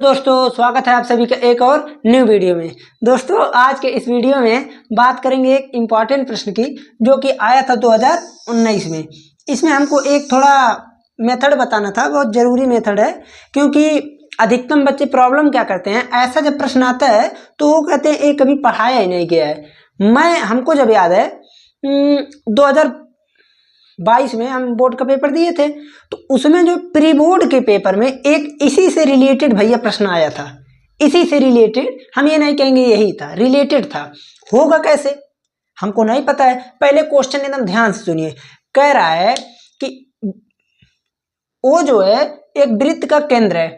दोस्तों स्वागत है आप सभी का एक और न्यू वीडियो में। दोस्तों आज के इस वीडियो में बात करेंगे एक इम्पॉर्टेंट प्रश्न की जो कि आया था 2019 में। इसमें हमको एक थोड़ा मेथड बताना था, बहुत ज़रूरी मेथड है, क्योंकि अधिकतम बच्चे प्रॉब्लम क्या करते हैं, ऐसा जब प्रश्न आता है तो वो कहते हैं ये कभी पढ़ाया ही नहीं गया है। हमको जब याद है 2022 में हम बोर्ड का पेपर दिए थे, तो उसमें जो प्री बोर्ड के पेपर में एक इसी से रिलेटेड भैया प्रश्न आया था। इसी से रिलेटेड, हम ये नहीं कहेंगे यही था, रिलेटेड था। होगा कैसे हमको नहीं पता है। पहले क्वेश्चन एकदम ध्यान से सुनिए। कह रहा है कि वो जो है एक वृत्त का केंद्र है,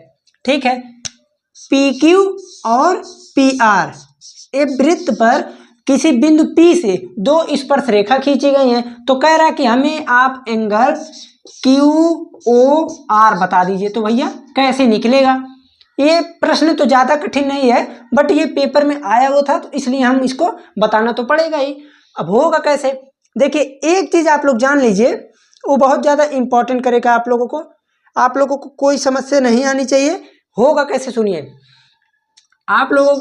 ठीक है, पी क्यू और पी आर। एक वृत्त पर किसी बिंदु P से दो स्पर्श रेखा खींची गई है, तो कह रहा है कि हमें आप एंगल QOR बता दीजिए। तो भैया कैसे निकलेगा? ये प्रश्न तो ज़्यादा कठिन नहीं है, बट ये पेपर में आया हुआ था तो इसलिए हम इसको बताना तो पड़ेगा ही। अब होगा कैसे, देखिए एक चीज़ आप लोग जान लीजिए, वो बहुत ज़्यादा इम्पोर्टेंट करेगा आप लोगों को। आप लोगों को कोई समस्या नहीं आनी चाहिए। होगा कैसे सुनिए। आप लोग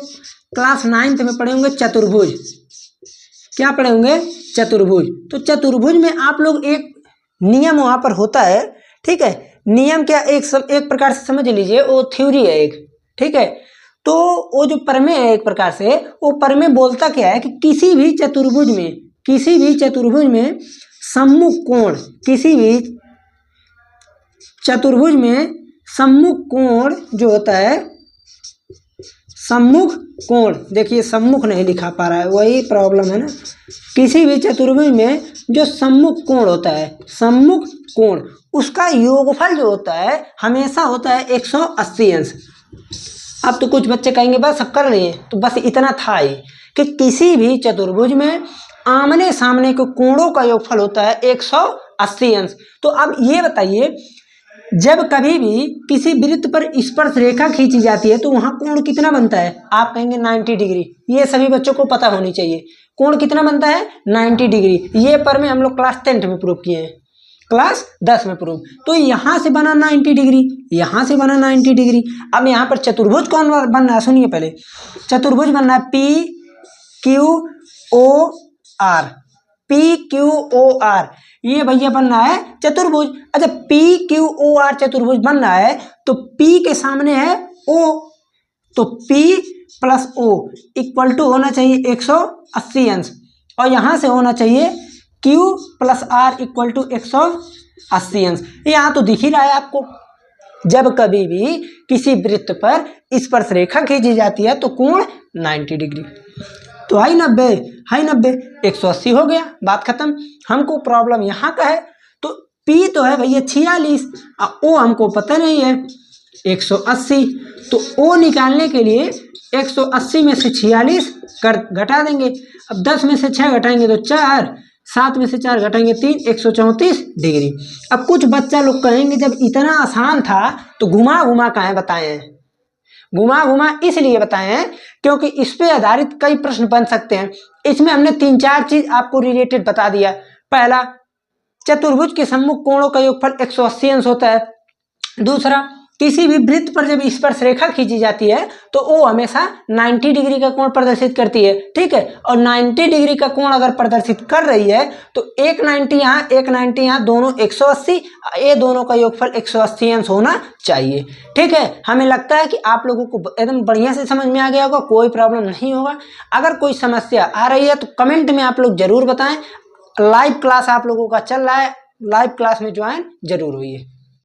क्लास 9th में पढ़े होंगे चतुर्भुज। क्या पढ़े होंगे? चतुर्भुज। तो चतुर्भुज में आप लोग एक नियम वहाँ पर होता है, ठीक है। नियम क्या, एक प्रकार से समझ लीजिए, वो थ्योरी है एक, ठीक है। तो वो जो प्रमेय है एक प्रकार से, वो प्रमेय बोलता क्या है कि किसी भी चतुर्भुज में सम्मुख कोण, किसी भी चतुर्भुज में सम्मुख कोण जो होता है, सम्मुख कोण, देखिए सम्मुख नहीं लिखा पा रहा है, वही प्रॉब्लम है ना। किसी भी चतुर्भुज में जो सम्मुख कोण होता है, सम्मुख कोण, उसका योगफल जो होता है हमेशा होता है 180 अंश। अब तो कुछ बच्चे कहेंगे बस अब कर लिए, तो बस इतना था ही कि किसी भी चतुर्भुज में आमने सामने के कोणों का योगफल होता है 180 अंश। तो अब ये बताइए, जब कभी भी किसी वृत्त पर स्पर्श रेखा खींची जाती है तो वहां कोण कितना बनता है? आप कहेंगे 90 डिग्री। ये सभी बच्चों को पता होनी चाहिए। कोण कितना बनता है? 90 डिग्री। ये पर में हम लोग क्लास 10th में प्रूव किए हैं, क्लास 10 में प्रूव। तो यहां से बना 90 डिग्री, यहां से बना 90 डिग्री। अब यहाँ पर चतुर्भुज कौन बनना है? सुनिए पहले, चतुर्भुज बनना है PQOR। PQOR ये भैया बनना है चतुर्भुज। अच्छा, PQOR चतुर्भुज बनना है तो P के सामने है O, तो P plus O equal to होना चाहिए 180 अंश, और यहां से होना चाहिए Q plus R equal to 180 अंश। यहाँ तो दिख ही रहा है आपको। जब कभी भी किसी वृत्त पर स्पर्श रेखा खींची जाती है तो कोण 90 डिग्री। तो हाई 90 180 हो गया, बात खत्म। हमको प्रॉब्लम यहाँ का है, तो P तो है भैया 46, O हमको पता नहीं है 180। तो O निकालने के लिए 180 में से 46 घटा देंगे। अब 10 में से 6 घटाएंगे तो 4, 7 में से 4 घटाएंगे 3, 134 डिग्री। अब कुछ बच्चा लोग कहेंगे जब इतना आसान था तो घुमा घुमा काहे बताए हैं? घुमा घुमा इसलिए बताए हैं क्योंकि इस पे आधारित कई प्रश्न बन सकते हैं। इसमें हमने 3-4 चीज आपको रिलेटेड बता दिया। पहला, चतुर्भुज के सम्मुख कोणों का योगफल 180 अंश होता है। दूसरा, किसी भी वृत्त पर जब स्पर्श रेखा खींची जाती है तो वो हमेशा 90 डिग्री का कोण प्रदर्शित करती है, ठीक है। और 90 डिग्री का कोण अगर प्रदर्शित कर रही है तो एक 90 यहाँ, एक 90 यहाँ, दोनों 180, ये दोनों का योगफल 180 अंश होना चाहिए, ठीक है। हमें लगता है कि आप लोगों को एकदम बढ़िया से समझ में आ गया होगा, कोई प्रॉब्लम नहीं होगा। अगर कोई समस्या आ रही है तो कमेंट में आप लोग जरूर बताएं। लाइव क्लास आप लोगों का चल रहा है, लाइव क्लास में ज्वाइन जरूर हुई है।